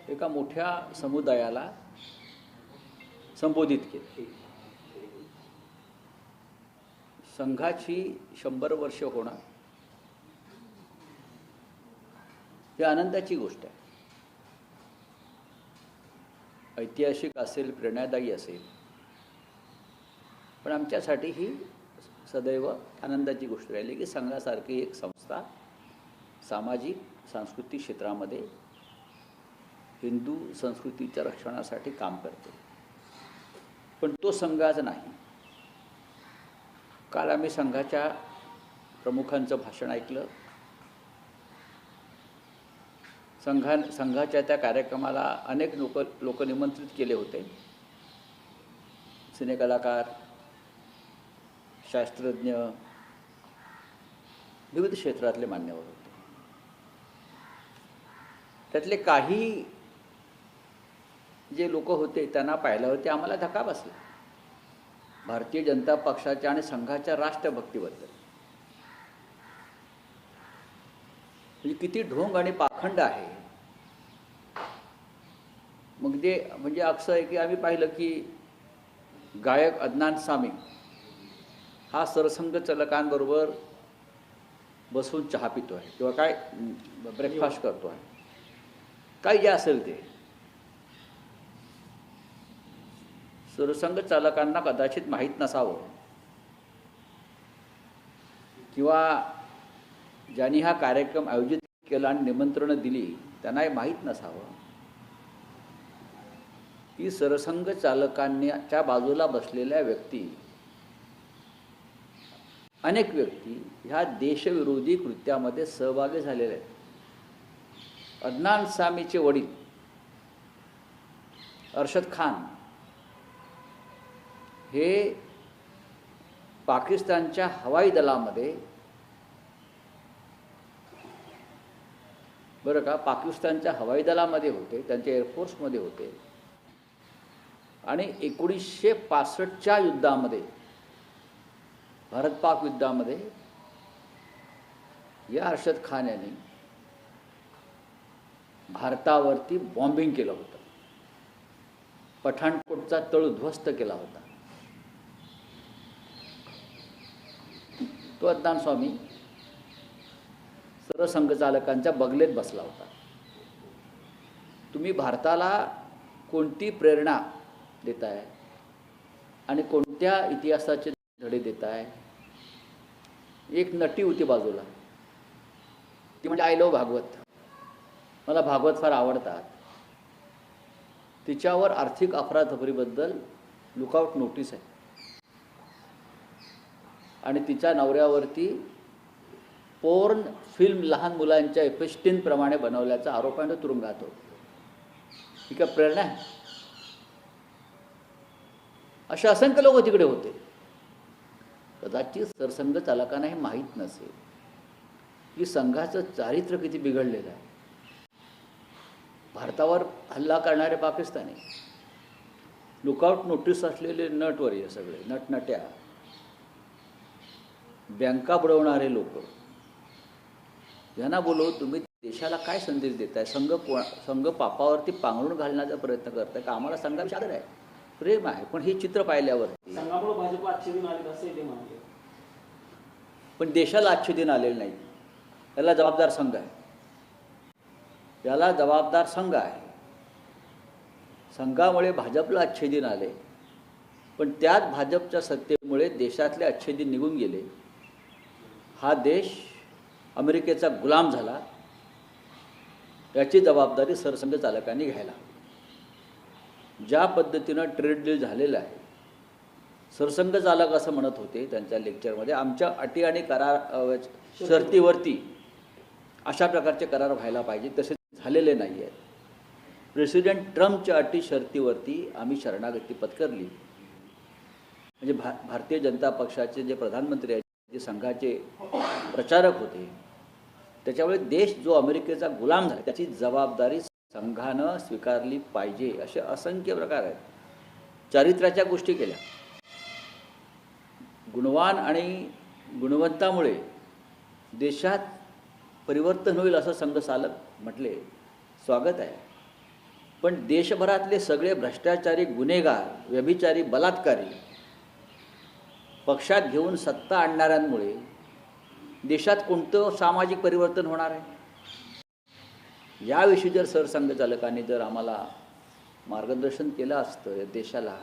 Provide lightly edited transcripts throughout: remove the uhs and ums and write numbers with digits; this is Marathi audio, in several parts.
एका मोठ्या समुदायाला संबोधित केले. संघाची 100 वर्ष होणं ही आनंदाची गोष्ट आहे. ऐतिहासिक असेल, प्रेरणादायी असेल, पण आमच्यासाठी ही सदैव आनंदाची गोष्ट राहिली की संघासारखी एक संस्था सामाजिक सांस्कृतिक क्षेत्रामध्ये हिंदू संस्कृतीच्या रक्षणासाठी काम करते. पण तो संघाच नाही. काल आम्ही संघाच्या प्रमुखांचं भाषण ऐकलं. संघाच्या त्या कार्यक्रमाला अनेक लोक निमंत्रित केले होते. सिनेकलाकार, शास्त्रज्ञ, विविध क्षेत्रातले मान्यवर होते. त्यातले काही जे लोक होते त्यांना पाहिल्यावर ते आम्हाला धक्का बसला. भारतीय जनता पक्षाच्या आणि संघाच्या राष्ट्रभक्तीबद्दल म्हणजे किती ढोंग आणि पाखंड आहे. मग ते म्हणजे असं आहे की आम्ही पाहिलं की गायक अदनान सामी हा सरसंघ चालकांबरोबर बसून चहा पितो आहे किंवा काय ब्रेकफास्ट करतो आहे. काय जे असेल ते सरसंघ चालकांना कदाचित माहीत नसावं किंवा ज्यांनी हा कार्यक्रम आयोजित केला आणि निमंत्रणं दिली त्यांनाही माहीत नसावं की सरसंघ चालकांच्या बाजूला बसलेल्या अनेक व्यक्ती ह्या देशविरोधी कृत्यामध्ये सहभागी झालेल्या आहेत. अदनान सामीचे वडील अरशद खान हे पाकिस्तानच्या हवाई दलामध्ये पाकिस्तानच्या हवाई दलामध्ये होते. त्यांच्या एअरफोर्समध्ये होते आणि 1965च्या युद्धामध्ये भारत पाक युद्धामध्ये या अरशद खान यांनी भारतावरती बॉम्बिंग केलं होतं. पठाणकोटचा तळ उद्ध्वस्त केला होता. तो अदनान स्वामी सरसंघ चालकांच्या बगलेत बसला होता. तुम्ही भारताला कोणती प्रेरणा देताय आणि कोणत्या इतिहासाचे धडे देताय. एक नटी होती बाजूला, ती म्हणजे आय लव्ह भागवत. मला भागवत फार आवडतात. तिच्यावर आर्थिक अफरातफरीबद्दल लुकआउट नोटीस आहे आणि तिच्या नवऱ्यावरती पोर्न फिल्म लहान मुलांच्या F-16 प्रमाणे बनवल्याचा आरोप आहे. तुरुंगात होतो. ही काय प्रेरणा आहे? अशा असंख्य लोक तिकडे होते. कदाचित सरसंघ चालकांना हे माहीत नसेल की संघाचं चारित्र्य किती बिघडलेलं आहे. भारतावर हल्ला करणारे पाकिस्तानी, लुकआउट नोटीस असलेले नटवर्य, सगळे नटनट्या, बँका बुडवणारे लोक, यांना बोलवून तुम्ही देशाला काय संदेश देताय? संघ पापावरती पांघरून घालण्याचा प्रयत्न करताय का? आम्हाला संघाविषयी आदर आहे, प्रेम आहे, पण हे चित्र पाहिल्यावर पण देशाला अच्छे दिन आलेले नाही. याला जबाबदार संघ आहे. याला जबाबदार संघ आहे. संघामुळे भाजपला अच्छे दिन आले, पण त्याच भाजपच्या सत्तेमुळे देशातले अच्छे दिन निघून गेले. हा देश अमेरिकेचा गुलाम झाला. याची जबाबदारी सरसंघ चालकांनी घ्यायला. ज्या पद्धतीनं ट्रेड डील झालेलं आहे, सरसंघ चालक असं म्हणत होते त्यांच्या लेक्चरमध्ये, आमच्या अटी आणि करार शर्तीवरती अशा प्रकारचे करार व्हायला पाहिजे, तसे झालेले नाही आहेत. प्रेसिडेंट ट्रम्पच्या अटी शर्तीवरती आम्ही शरणागती पत्करली. म्हणजे भारतीय जनता पक्षाचे जे प्रधानमंत्री आहेत, जे संघाचे प्रचारक होते, त्याच्यामुळे देश जो अमेरिकेचा गुलाम झाला त्याची जबाबदारी संघानं स्वीकारली पाहिजे. असे असंख्य प्रकार आहेत. चारित्र्याच्या गोष्टी केल्या. गुणवान आणि गुणवंतामुळे देशात परिवर्तन होईल असं संघ चालक म्हटले. स्वागत आहे. पण देशभरातले सगळे भ्रष्टाचारी, गुन्हेगार, व्यभिचारी, बलात्कारी पक्षात घेऊन सत्ता आणणाऱ्यांमुळे देशात कोणतं सामाजिक परिवर्तन होणार आहे? याविषयी जर सरसंघचालकांनी जर आम्हाला मार्गदर्शन केलं असतं या देशाला,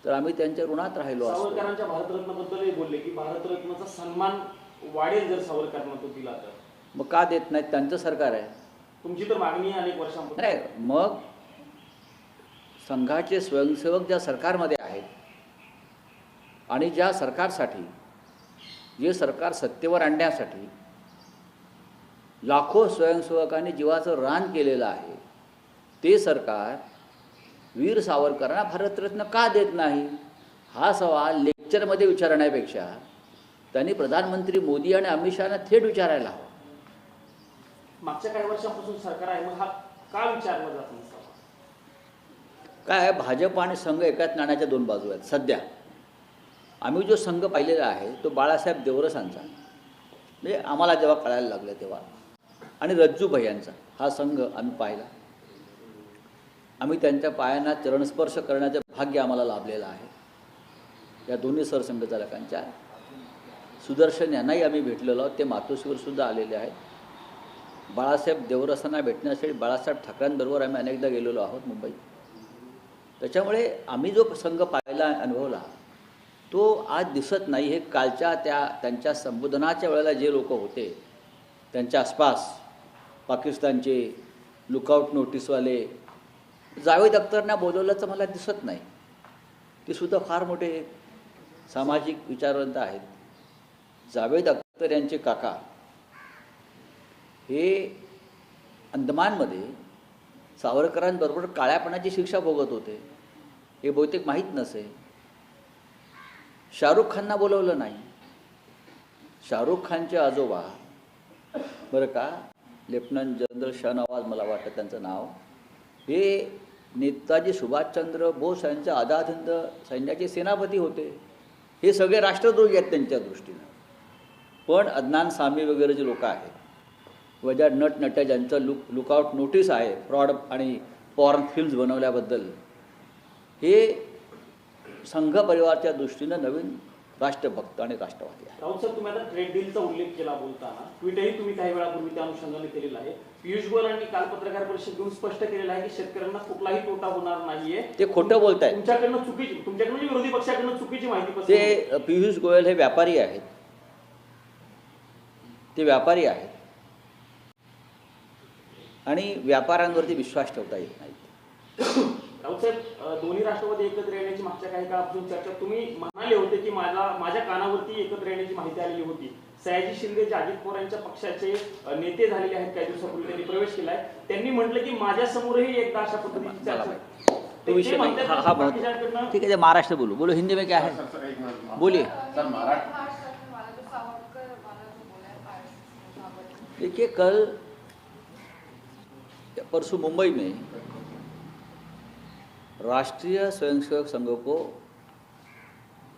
तर आम्ही त्यांच्या ऋणात राहिलो असतो. सावरकरांच्या भारतरत्नाबद्दलही बोलले की भारतरत्नाचा सन्मान वाढेल जर सावरकरांना तो दिला तर. मग का देत नाहीत? त्यांचं सरकार आहे. तुमची तर मागणी आहे अनेक वर्षांपासून. नाही, मग संघाचे स्वयंसेवक ज्या सरकारमध्ये आहेत आणि ज्या सरकारसाठी, जे सरकार सत्तेवर आणण्यासाठी लाखो स्वयंसेवकांनी जीवाचं रान केलेलं आहे, ते सरकार वीर सावरकरांना भारतरत्न का देत नाही? हा सवाल लेक्चरमध्ये विचारण्यापेक्षा त्यांनी प्रधानमंत्री मोदी आणि अमित शहाना थेट विचारायला हवा. मागच्या काही वर्षांपासून सरकार आहे, मग हा का विचारला जात नसावा? काय आहे, भाजप आणि संघ एकाच नाण्याच्या दोन बाजू आहेत. सध्या आम्ही जो संघ पाहिलेला आहे तो बाळासाहेब देवरसांचा, म्हणजे आम्हाला जेव्हा कळायला लागलं तेव्हा, आणि रज्जू भैयांचा हा संघ आम्ही पाहिला. आम्ही त्यांच्या पायांना चरणस्पर्श करण्याचं भाग्य आम्हाला लाभलेलं आहे. या दोन्ही सरसंघचालकांच्या, सुदर्शन यांनाही आम्ही भेटलेलो आहोत, ते मातोश्रीवरसुद्धा आलेले आहेत. बाळासाहेब देवरसांना भेटण्यासाठी बाळासाहेब ठाकरेंबरोबर आम्ही अनेकदा गेलेलो आहोत मुंबईत. त्याच्यामुळे आम्ही जो संघ पाहिला, अनुभवला, तो आज दिसत नाही. हे कालच्या त्यांच्या संबोधनाच्या वेळेला जे लोक होते त्यांच्या आसपास, पाकिस्तानचे लुकआउट नोटीसवाले, जावेद अख्तरना बोलवल्याचं मला दिसत नाही. ते सुद्धा फार मोठे सामाजिक विचारवंत आहेत. जावेद अख्तर यांचे काका हे अंदमानमध्ये सावरकरांबरोबर काळ्यापणाची शिक्षा भोगत होते. हे बहुतेक माहीत नसे. शाहरुख खानना बोलवलं नाही. शाहरुख खानचे आजोबा बरं का, लेफ्टनंट जनरल शाहनवाज मला वाटतं त्यांचं नाव, हे नेताजी सुभाषचंद्र बोस यांच्या आझाद हिंद सैन्याचे सेनापती होते. हे सगळे राष्ट्रद्रोही आहेत त्यांच्या दृष्टीनं. पण अदनान सामी वगैरे जे लोक आहेत, व ज्या नटनट्या ज्यांचं लुकआउट नोटीस आहे फ्रॉड आणि पॉर्न फिल्म्स बनवल्याबद्दल, हे संघ परिवाराच्या दृष्टीनं नवीन राष्ट्रभक्त आणि राष्ट्रवादी आहे. राऊत सर, तुम्ही आता ट्रेड डीलचा उल्लेख केला बोलताना, ट्विटही तुम्ही काही वेळापूर्वी त्या अनुषंगाने केलेला आहे. पियुष गोयलांनी काल पत्रकार परिषद घेऊन स्पष्ट केलेलं आहे की शेतकऱ्यांना कुठलाही तोटा होणार नाहीये. ते खोटं बोलत आहेत. तुमच्याकडनं म्हणजे विरोधी पक्षाकडनं चुकीची माहिती. ते पियुष गोयल हे व्यापारी आहेत. ते व्यापारी आहेत आणि व्यापाऱ्यांवरती विश्वास ठेवता येत नाही. राऊत साहेब, दोन्ही राष्ट्रवादी एकत्र येण्याची मागच्या काही काळापासून चर्चा, तुम्ही म्हणाले होते की माझ्या कानावरती एकत्र येण्याची माहिती आलेली होती. सयाजी शिंदे जे अजित पवार यांच्या पक्षाचे नेते झालेले आहेत, काही दिवसापूर्वी त्यांनी प्रवेश केलाय, त्यांनी म्हटलं की माझ्या समोरही एकदा अशा पद्धतीची चर्चा. तो विषय नहीं. हाँ बहुत ठीक है. महाराष्ट्र बोलो हिंदी में क्या है, बोलिए. देखिए, कल परसों मुंबई में राष्ट्रीय स्वयंसेवक संघ को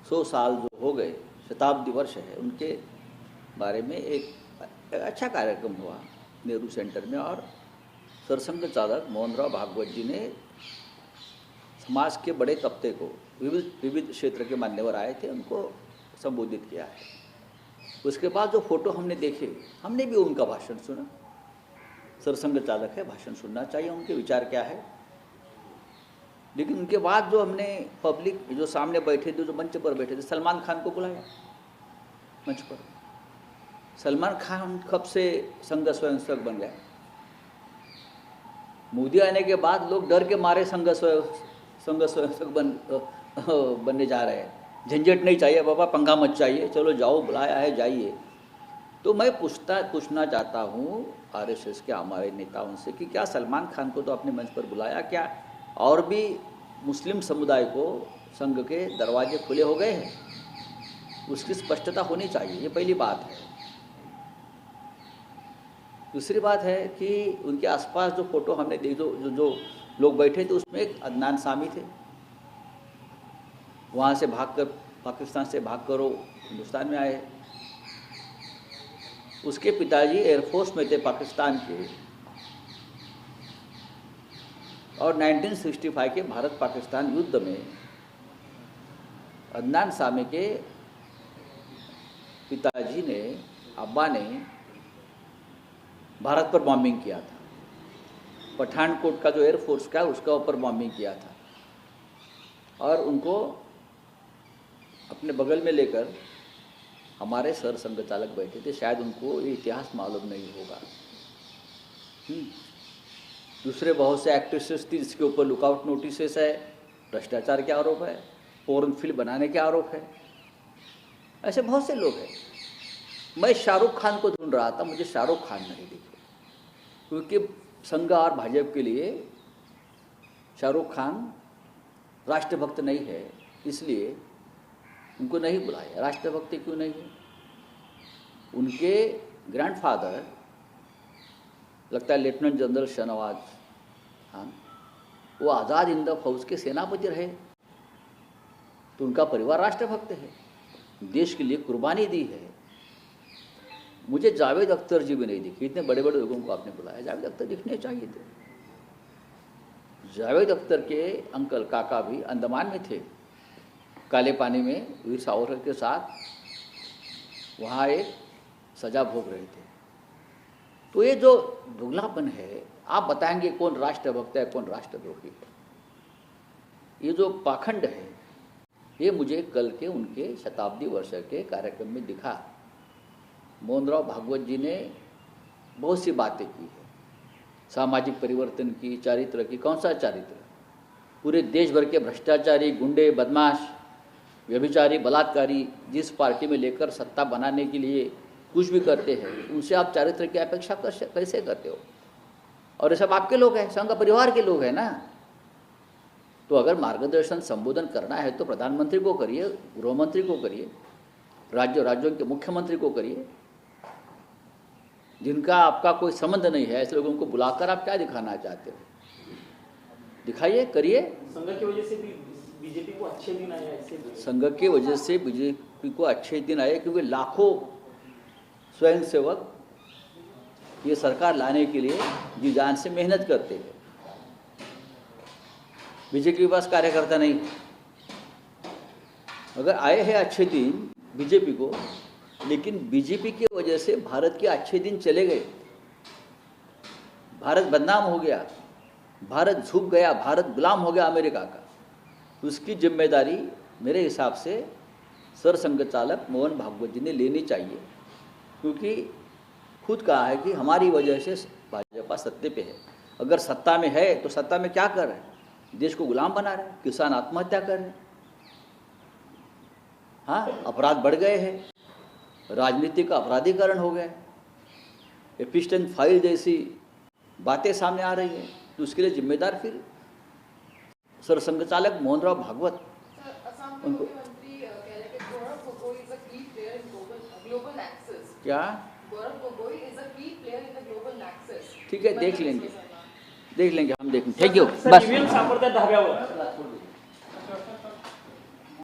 100 साल जो हो गए, शताब्दी वर्ष है, उनके बारे में एक अच्छा कार्यक्रम हुआ नेहरू सेंटर में. और सरसंघ चालक मोहनराव भागवत जी ने समाज के बड़े तबके को, विविध क्षेत्र के मान्यवर आए थे, उनको संबोधित किया है. उसके बाद जो फोटो हमने देखे, हमने भी उनका भाषण सुना. सरसंघ चालक है, भाषण सुनना चाहिए, उनके विचार क्या है. लेकिन उनके बाद जो हमने पब्लिक जो सामने बैठे थे, जो मंच पर बैठे थे, सलमान खान को बुलाया मंच पर. सलमान खान कब से संघ स्वयंसेवक बन गया. मोदी आने के बाद लोग डर के मारे संघ स्वयंसेवक बनने जा रहे हैं. झंझट नहीं चाहिए बाबा, पंगा मत चाहिए, चलो जाओ, बुलाया है जाइए. तो मैं पूछना चाहता हूँ आरएसएस के हमारे नेताओं से कि क्या सलमान खान को तो अपने मंच पर बुलाया, क्या और भी मुस्लिम समुदाय को संघ के दरवाजे खुले हो गए हैं? उसकी स्पष्टता होनी चाहिए. ये पहली बात है. दूसरी बात है कि उनके आसपास जो फोटो हमने देखे, जो लोग बैठे थे, उसमें एक अदनान सामी थे. वहाँ से भागकर, पाकिस्तान से भागकर वो हिंदुस्तान में आए. उसके पिताजी एयरफोर्स में थे पाकिस्तान के. और 1965 के भारत पाकिस्तान युद्ध में अदनान सामी के पिताजी ने, अब्बा ने भारत पर बॉम्बिंग किया था। पठानकोट का जो एयरफोर्स का उसका ऊपर बॉम्बिंग किया था और उनको अपने बगल में लेकर हमारे सर संघ चालक बैठे थे। शायद उनको ये इतिहास मालूम नहीं होगा। दूसरे बहुत से एक्ट्रेसेस थी जिसके ऊपर लुकआउट नोटिसेस है, भ्रष्टाचार के आरोप है, पोर्न फिल्म बनाने के आरोप है। ऐसे बहुत से लोग हैं। मैं शाहरुख खान को ढूंढ रहा था, मुझे शाहरुख खान नहीं दिखे, क्योंकि संघ और भाजपा के लिए शाहरुख खान राष्ट्रभक्त नहीं है, इसलिए उनको नहीं बुलाया। राष्ट्रभक्ति क्यों नहीं है? उनके ग्रैंडफादर लगता है लेफ्टिनेंट जनरल शाहनवाज खान, वो आज़ाद हिंद फौज के सेनापति रहे, तो उनका परिवार राष्ट्रभक्त है, देश के लिए कुर्बानी दी है। मुझे जावेद अख्तर जी भी नहीं दिखे। इतने बड़े बड़े लोगों को आपने बुलाया, जावेद अख्तर दिखने चाहिए थे। जावेद अख्तर के अंकल काका भी अंडमान में थे, काले पानी में वीर सावरकर के साथ वहाँ एक सजा भोग रहे थे। तो ये जो दुगलापन है, आप बताएंगे कौन राष्ट्रभक्त है कौन राष्ट्रद्रोही है? ये जो पाखंड है, ये मुझे कल के उनके शताब्दी वर्ष के कार्यक्रम में दिखा। मोहनराव भागवत जी ने बहुत सी बातें की है, सामाजिक परिवर्तन की, चारित्र की। कौन सा चारित्र? पूरे देश भर के भ्रष्टाचारी, गुंडे, बदमाश, व्यभिचारी, बलात्कारी जिस पार्टी में लेकर सत्ता बनाने के लिए कुछ भी करते हैं, उनसे आप चारित्र की अपेक्षा कैसे करते हो? और ये सब आपके लोग हैं, संघ परिवार के लोग हैं ना। तो अगर मार्गदर्शन संबोधन करना है तो प्रधानमंत्री को करिए, गृहमंत्री को करिए, राज्यों के मुख्यमंत्री को करिए। जिनका आपका कोई संबंध नहीं है, ऐसे लोगों को बुलाकर आप क्या दिखाना चाहते हो? दिखाइए, करिए। संघ की वजह से बीजेपी को अच्छे दिन आए, ऐसे संघ की वजह से बीजेपी को अच्छे दिन आए, क्योंकि लाखों स्वयंसेवक ये सरकार लाने के लिए जी जान से मेहनत करते हैं। बीजेपी के पास कार्यकर्ता नहीं। अगर आए हैं अच्छे दिन बीजेपी को, लेकिन बीजेपी की वजह से भारत के अच्छे दिन चले गए। भारत बदनाम हो गया, भारत झुक गया, भारत गुलाम हो गया अमेरिका का। उसकी जिम्मेदारी मेरे हिसाब से सरसंघ चालक मोहन भागवत जी ने लेनी चाहिए, क्योंकि खुद कहा है कि हमारी वजह से भाजपा सत्ते पे है। अगर सत्ता में है तो सत्ता में क्या कर रहे हैं? देश को गुलाम बना रहे हैं, किसान आत्महत्या कर रहे हैं, हाँ, अपराध बढ़ गए हैं, राजनीति का अपराधीकरण हो गया, एपिस्टन फाइल जैसी बातें सामने आ रही हैं। तो उसके लिए जिम्मेदार फिर सरसंघ चालक मोहनराव भागवत। उनको क्या ठीक है, देख लेंगे हम देखेंगे। Thank you. बस ईवीएम सापडतात धाब्यावर।